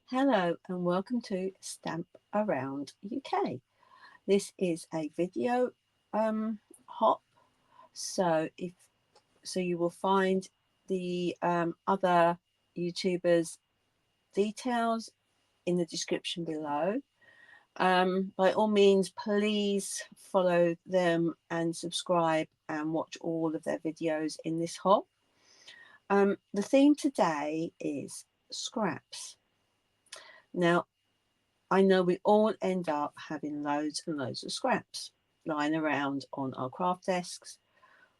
Hello and welcome to Stamp Around UK. This is a video hop, so you will find the other YouTubers' details in the description below. By all means, please follow them and subscribe and watch all of their videos in this hop. The theme today is scraps. Now, I know we all end up having loads and loads of scraps lying around on our craft desks,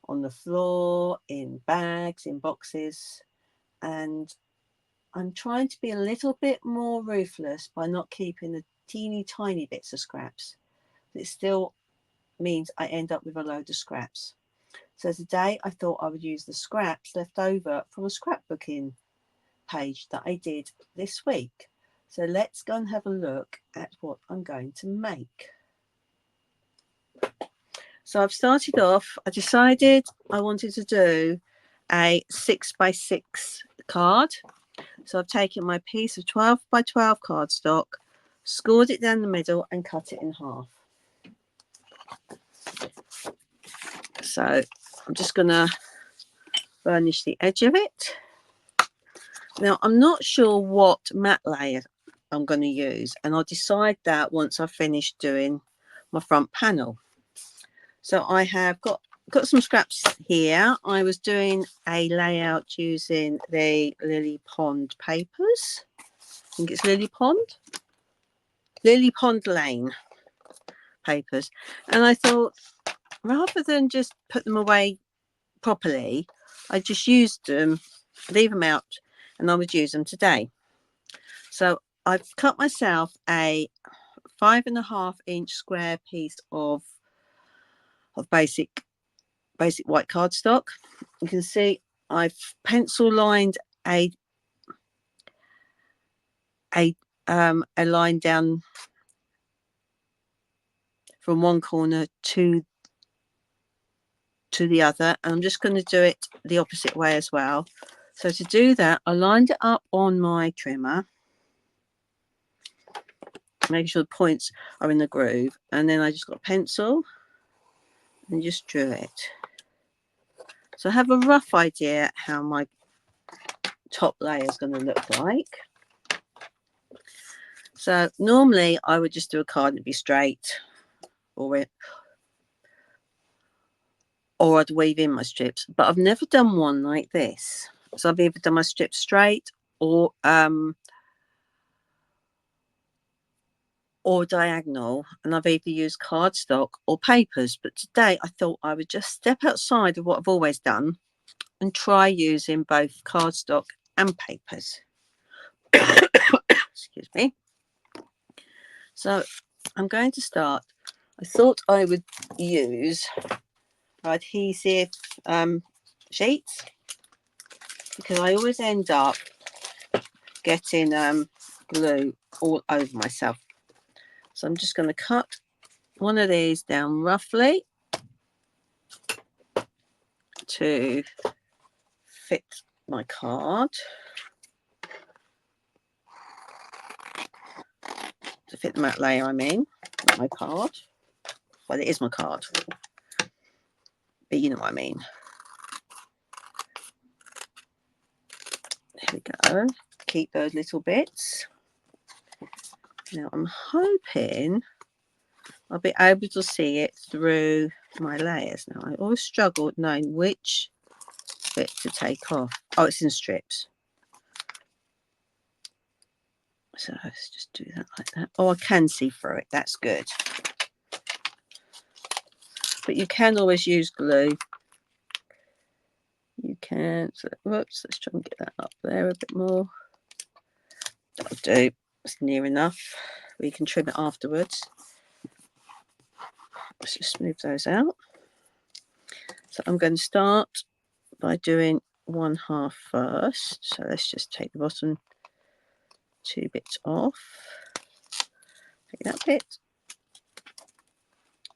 on the floor, in bags, in boxes, and I'm trying to be a little bit more ruthless by not keeping the teeny tiny bits of scraps. But it still means I end up with a load of scraps. So today I thought I would use the scraps left over from a scrapbooking page that I did this week. So let's go and have a look at what I'm going to make. So I've started off, I decided I wanted to do a 6x6 card. So I've taken my piece of 12x12 cardstock, scored it down the middle and cut it in half. So I'm just going to burnish the edge of it. Now I'm not sure what matte layer I'm going to use, and I'll decide that once I've finished doing my front panel. So I have got some scraps here. I was doing a layout using the Lily Pond papers. I think it's Lily Pond Lane papers, and I thought rather than just put them away properly, I just used them, leave them out, and I would use them today. So I've cut myself a 5.5-inch square piece of basic white cardstock. You can see I've pencil lined a line down from one corner to the other, and I'm just going to do it the opposite way as well. So to do that, I lined it up on my trimmer, making sure the points are in the groove, and then I just got a pencil and just drew it. So I have a rough idea how my top layer is going to look like. So normally I would just do a card and it'd be straight, or I'd weave in my strips, but I've never done one like this. So I've either done my strips straight or diagonal, and I've either used cardstock or papers. But today I thought I would just step outside of what I've always done and try using both cardstock and papers. Excuse me. So I'm going to start. I thought I would use adhesive sheets, because I always end up getting glue all over myself. So I'm just going to cut one of these down roughly to fit my card, to fit the matte layer I'm in, not my card. Well, it is my card, but you know what I mean. There we go. Keep those little bits. Now I'm hoping I'll be able to see it through my layers. Now I always struggle knowing which bit to take off. Oh, it's in strips. So let's just do that like that. Oh, I can see through it. That's good. But you can always use glue. You can. So, whoops, let's try and get that up there a bit more. That'll do. It's near enough. We can trim it afterwards. Let's just smooth those out. So I'm going to start by doing one half first. So let's just take the bottom two bits off. Take that bit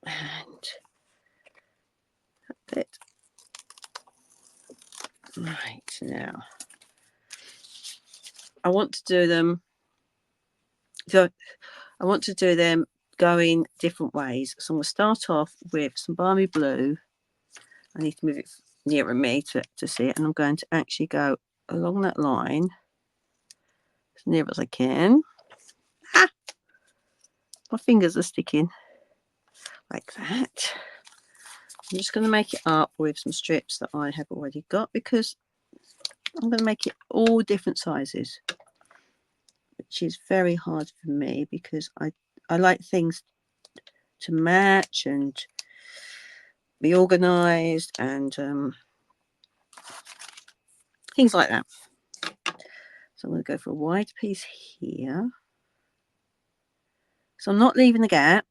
and that bit. Right, now I want to do them So I want to do them going different ways. So I'm going to start off with some balmy blue. I need to move it nearer me to see it, and I'm going to actually go along that line as near as I can. Ah! My fingers are sticking like that. I'm just going to make it up with some strips that I have already got, because I'm going to make it all different sizes, which is very hard for me because I like things to match and be organised and things like that. So I'm going to go for a wide piece here. So I'm not leaving the gap.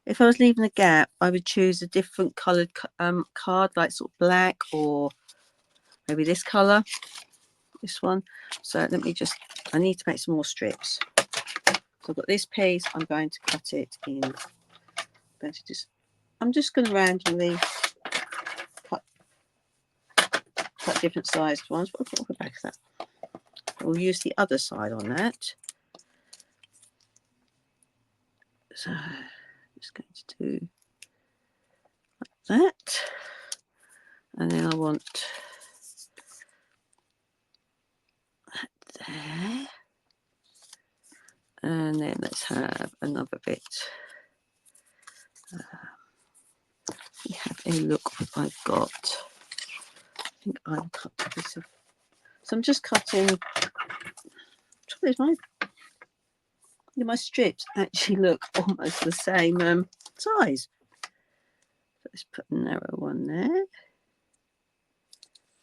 If I was leaving the gap, I would choose a different coloured card, like sort of black, or maybe this colour, this one. So let me just, I need to make some more strips. So I've got this piece, I'm going to cut it in. I'm just going to randomly cut different sized ones. But I'll go back to that. We'll use the other side on that. So I'm just going to do like that. And then I want that there. And then let's have another bit. We have a look what I've got. I think I've cut a bit of. So I'm just cutting. My strips actually look almost the same size. So let's put a narrow one there.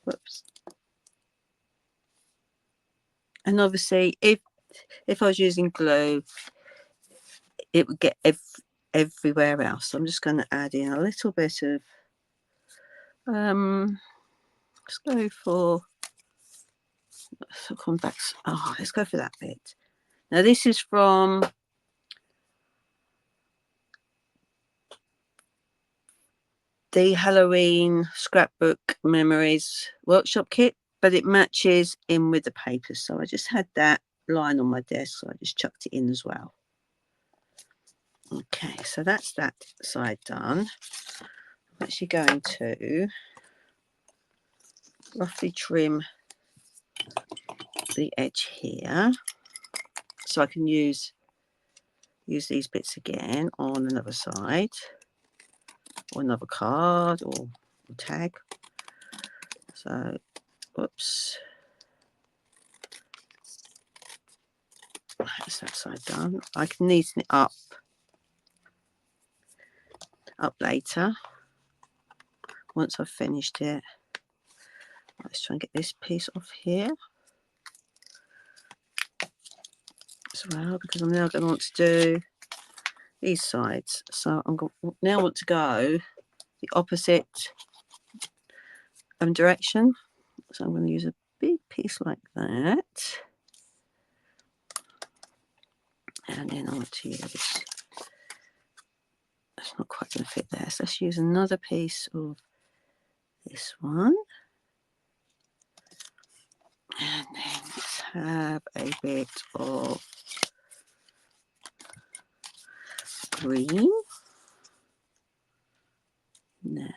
Whoops. And obviously, if I was using glue, it would get everywhere else. So I'm just going to add in a little bit of. Let's go for. So come back. Oh, let's go for that bit. Now this is from the Halloween Scrapbook Memories workshop kit, but it matches in with the papers. So I just had that lying on my desk, so I just chucked it in as well. Okay, so that's that side done. I'm actually going to roughly trim the edge here, so I can use these bits again on another side, or another card, or tag. So, whoops. That's that side done. I can neaten it up later once I've finished it. Let's try and get this piece off here as well, because I'm now going to want to do these sides. So I'm going to now want to go the opposite direction. So I'm going to use a big piece like that, and then I want to use, that's not quite going to fit there, so let's use another piece of this one, and then let's have a bit of green there.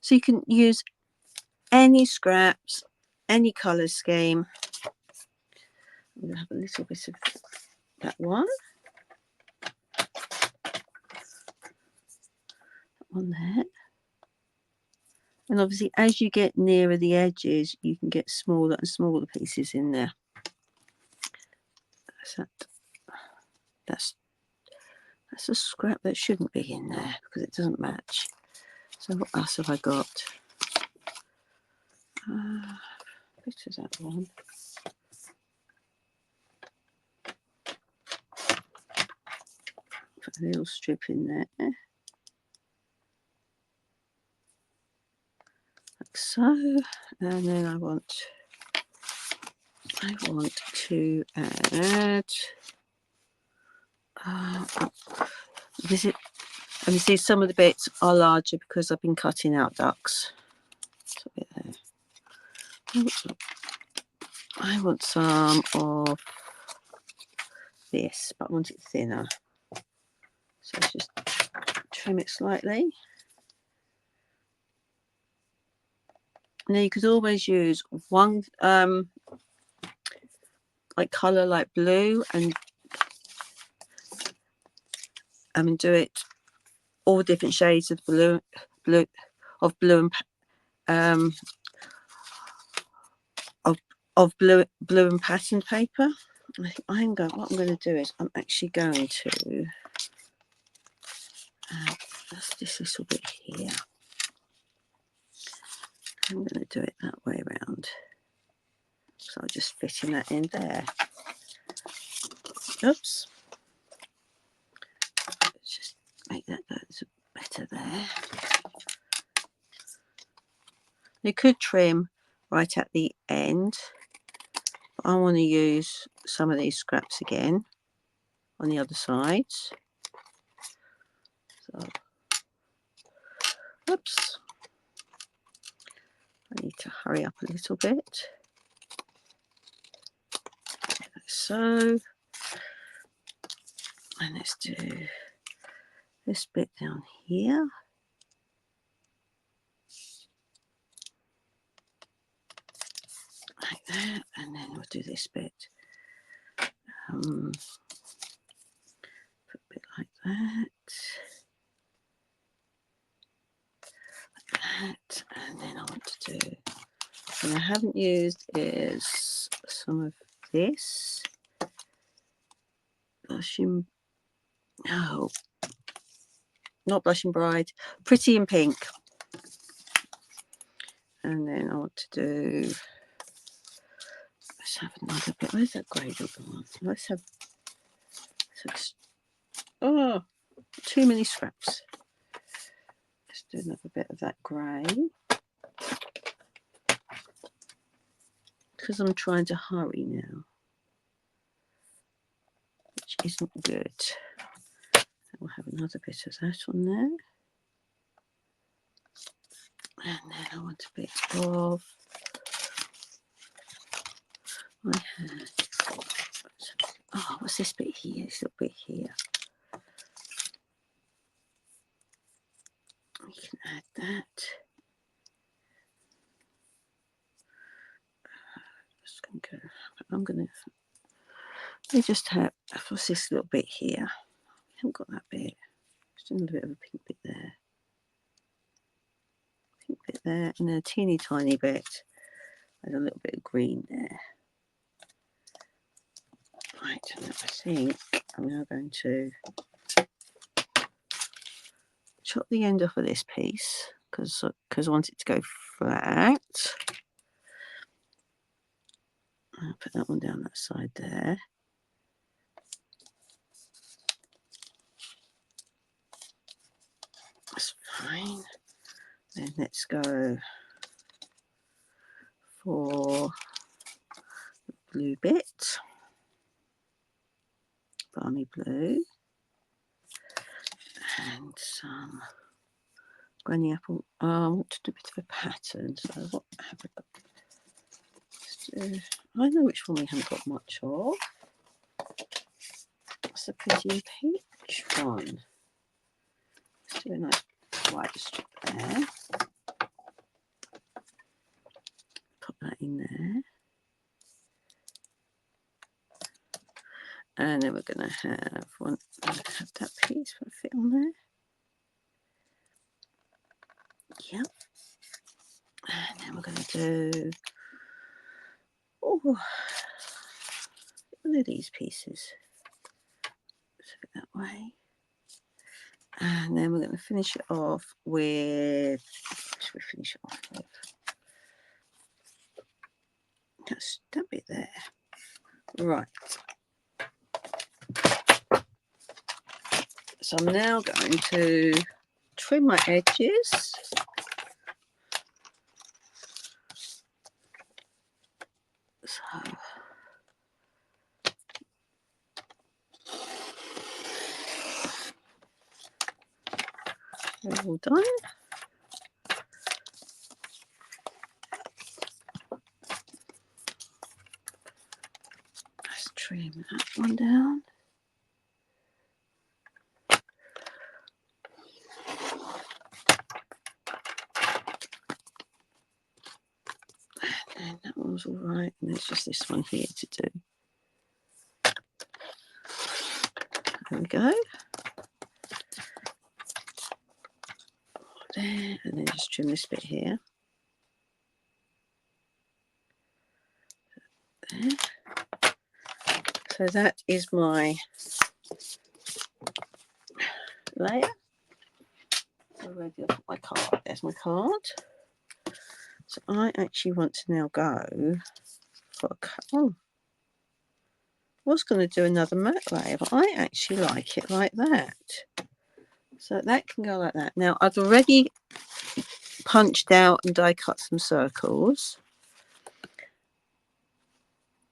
So you can use any scraps, any colour scheme. I'm going to have a little bit of that one. On there. And obviously, as you get nearer the edges, you can get smaller and smaller pieces in there. That's a scrap that shouldn't be in there because it doesn't match. So what else have I got? Bit of that one. Put a little strip in there. Like so. And then I want to add this is, and you see some of the bits are larger because I've been cutting out ducks. So a bit there. I want some of this, but I want it thinner. So let's just trim it slightly. Now you could always use one like colour like blue and do it all different shades of blue and of blue and patterned paper. What I'm going to do is I'm actually going to that's this little bit here. I'm going to do it that way around. So I'll just fit in that in there. Oops. Let's just make that go better there. You could trim right at the end, but I want to use some of these scraps again on the other sides. So, oops. I need to hurry up a little bit. Like so. And let's do this bit down here. Like that. And then we'll do this bit. Put a bit like that. That, and then I want to do, what I haven't used is some of this blushing, no, not Blushing Bride, Pretty in Pink. And then I want to do, let's have another bit. Where's that grey gone? Let's have, oh, too many scraps. Let's do another bit of that grey. Because I'm trying to hurry now, which isn't good. We'll have another bit of that on there. And then I want a bit of my hair. Oh, what's this bit here? This little bit here. We can add that. I'm going to, let me just have, what's this little bit here? I haven't got that bit. Just a little bit of a pink bit there. Pink bit there, and then a teeny tiny bit. And a little bit of green there. Right, and I think I'm now going to chop the end off of this piece because I want it to go flat. I'll put that one down that side there. That's fine. Then let's go for the blue bit. Balmy blue. And some Granny Apple. I want to do a bit of a pattern. So what have I got? I know which one we haven't got much of. It's a Pretty Peach one. Let's do a nice white strip there. Put that in there. And then we're going to have one, have that piece fit on there. Yep. And then we're going to do, one of these pieces. So that way. And then we're going to finish it off with, what should we finish it off with? That's that bit there. Right. So I'm now going to trim my edges. So we're all done. Let's trim that one down. was all right, and there's just this one here to do. There we go. There, and then just trim this bit here. There. So that is my layer. So where did I put my card? There's my card. So I actually want to now go for a cut. Oh, I was going to do another matte layer, but I actually like it like that. So that can go like that. Now I've already punched out and die cut some circles.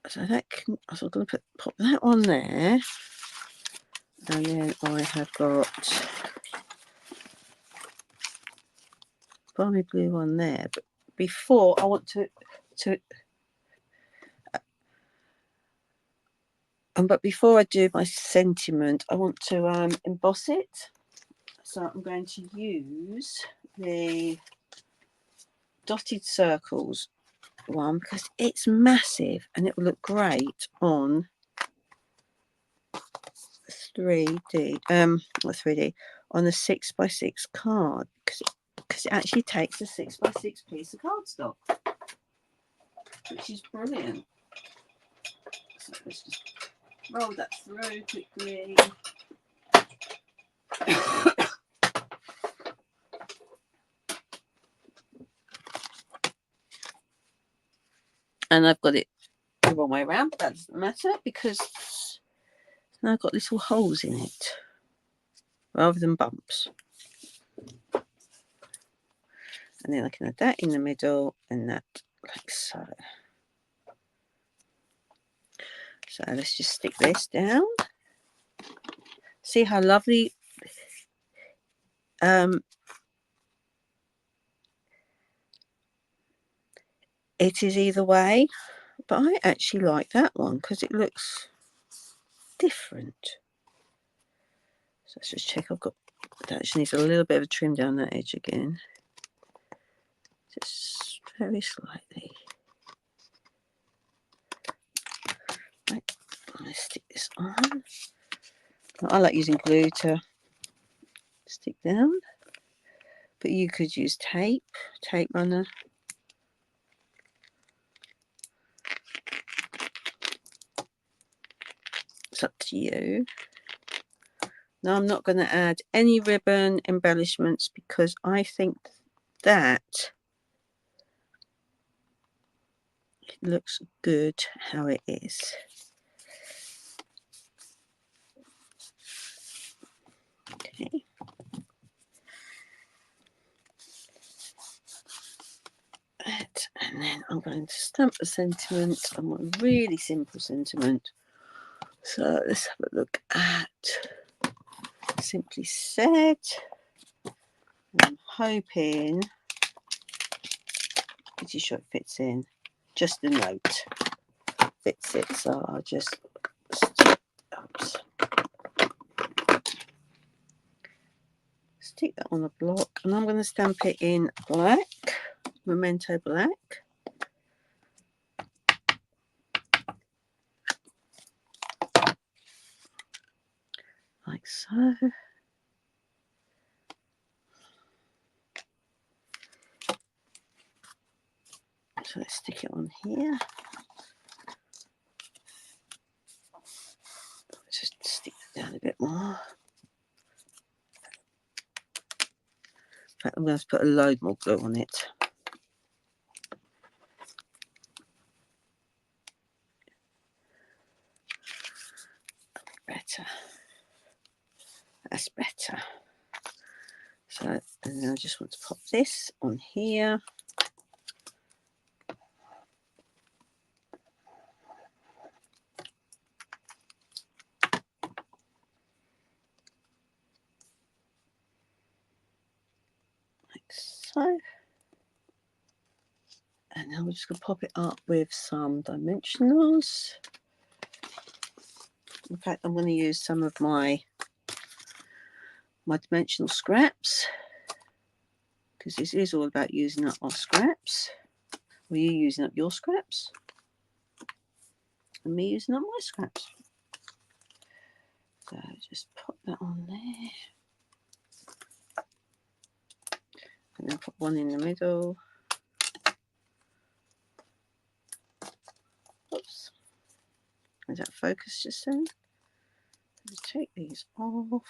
So that can, so I'm going to pop that on there. And then I have got balmy blue on there. But before I want but before I do my sentiment, I want to emboss it. So I'm going to use the dotted circles one because it's massive and it will look great on 3D, not 3D, on a 6x6 card because it actually takes a 6x6 piece of cardstock, which is brilliant. So let's just roll that through quickly. And I've got it the wrong way around, but that doesn't matter because now I've got little holes in it rather than bumps. And then I can add that in the middle and that like so. So let's just stick this down. See how lovely it is either way, but I actually like that one because it looks different. So let's just check I've got, that just needs a little bit of a trim down that edge again. Just very slightly. Right, let's stick this on. I like using glue to stick down, but you could use tape runner. It's up to you. Now I'm not going to add any ribbon embellishments because I think that it looks good how it is. Okay. And then I'm going to stamp the sentiment. I want a really simple sentiment. So let's have a look at Simply Said. I'm hoping, pretty sure it fits in. Just the note fits it, so I'll just stick that on a block, and I'm going to stamp it in black, Memento Black. Like so. So let's stick it on here. Just stick it down a bit more. In fact, I'm going to put a load more glue on it. Better. That's better. So, and then I just want to pop this on here. Like so. And now we're just going to pop it up with some dimensionals. In fact, I'm going to use some of my dimensional scraps because this is all about using up our scraps. Were you using up your scraps? and me using all my scraps. So just put that on there. And then put one in the middle. Oops. Is that focused just then? Let's take these off.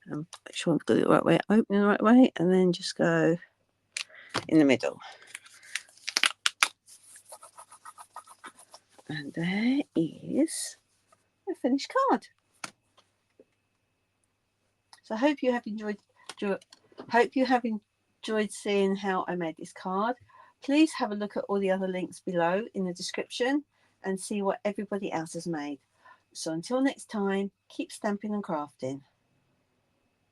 And make sure I've got it the right way, open the right way, and then just go in the middle. And there is a finished card. So I hope you have enjoyed seeing how I made this card. Please have a look at all the other links below in the description and see what everybody else has made. So until next time, keep stamping and crafting.